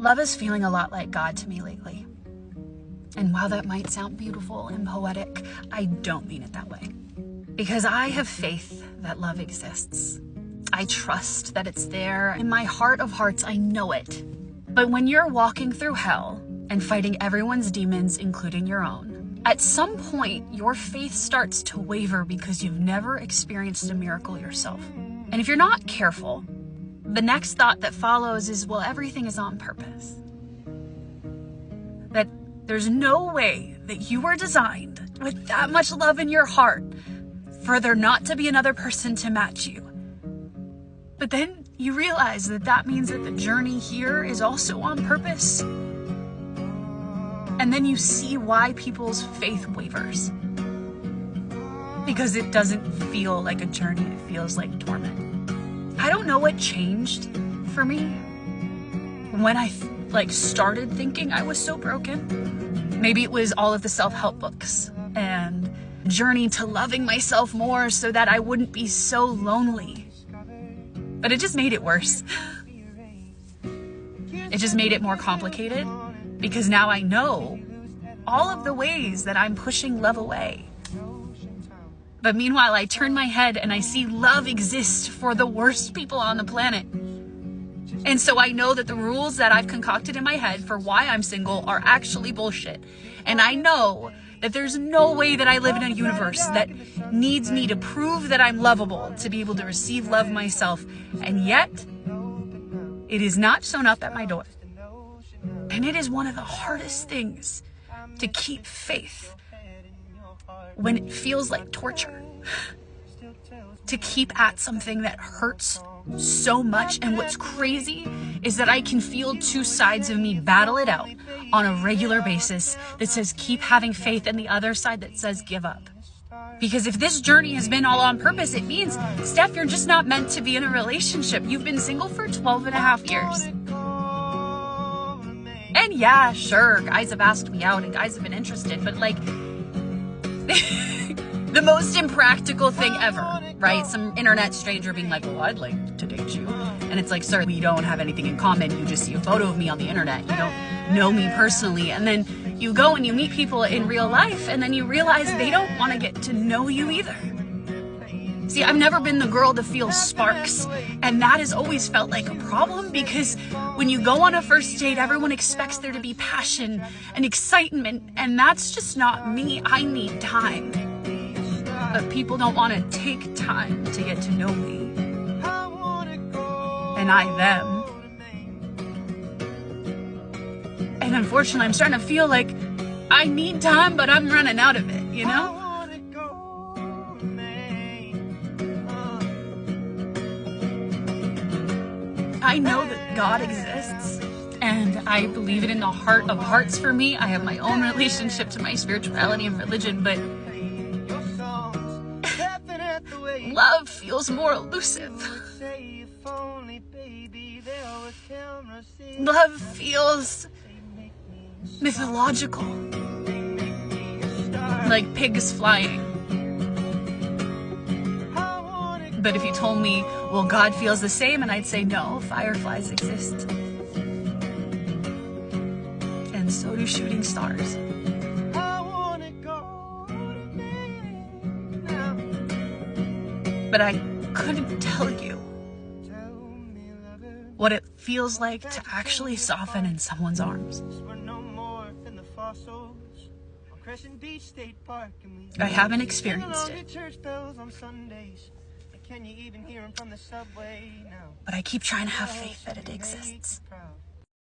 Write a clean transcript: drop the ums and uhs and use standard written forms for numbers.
Love is feeling a lot like God to me lately. And while that might sound beautiful and poetic, I don't mean it that way. Because I have faith that love exists. I trust that it's there. In my heart of hearts, I know it. But when you're walking through hell and fighting everyone's demons, including your own, at some point, your faith starts to waver because you've never experienced a miracle yourself. And if you're not careful, the next thought that follows is, well, everything is on purpose. That there's no way that you were designed with that much love in your heart for there not to be another person to match you. But then you realize that that means that the journey here is also on purpose. And then you see why people's faith wavers. Because it doesn't feel like a journey, it feels like torment. I don't know what changed for me when I started thinking I was so broken. Maybe it was all of the self-help books and journey to loving myself more so that I wouldn't be so lonely. But it just made it worse. It just made it more complicated because now I know all of the ways that I'm pushing love away. But meanwhile, I turn my head and I see love exist for the worst people on the planet. And so I know that the rules that I've concocted in my head for why I'm single are actually bullshit. And I know that there's no way that I live in a universe that needs me to prove that I'm lovable to be able to receive love myself. And yet, it is not shown up at my door. And it is one of the hardest things to keep faith when it feels like torture. To keep at something that hurts so much. And what's crazy is that I can feel two sides of me battle it out on a regular basis that says keep having faith and the other side that says give up. Because if this journey has been all on purpose, it means, Steph, you're just not meant to be in a relationship. You've been single for 12 and a half years. And yeah, sure, guys have asked me out and guys have been interested, but the most impractical thing ever, right? Some internet stranger being like, well, I'd like to date you. And it's like, sir, we don't have anything in common. You just see a photo of me on the internet. You don't know me personally. And then you go and you meet people in real life and then you realize they don't want to get to know you either. See, I've never been the girl to feel sparks, and that has always felt like a problem because when you go on a first date, everyone expects there to be passion and excitement, and that's just not me. I need time. But people don't want to take time to get to know me. And I them. And unfortunately, I'm starting to feel like I need time, but I'm running out of it, you know? I know that God exists, and I believe it in the heart of hearts for me. I have my own relationship to my spirituality and religion, but love feels more elusive. Love feels mythological, like pigs flying. But if you told me, well, God feels the same, and I'd say, no, fireflies exist. And so do shooting stars. But I couldn't tell you what it feels like to actually soften in someone's arms. I haven't experienced it. But I keep trying to have faith that it exists.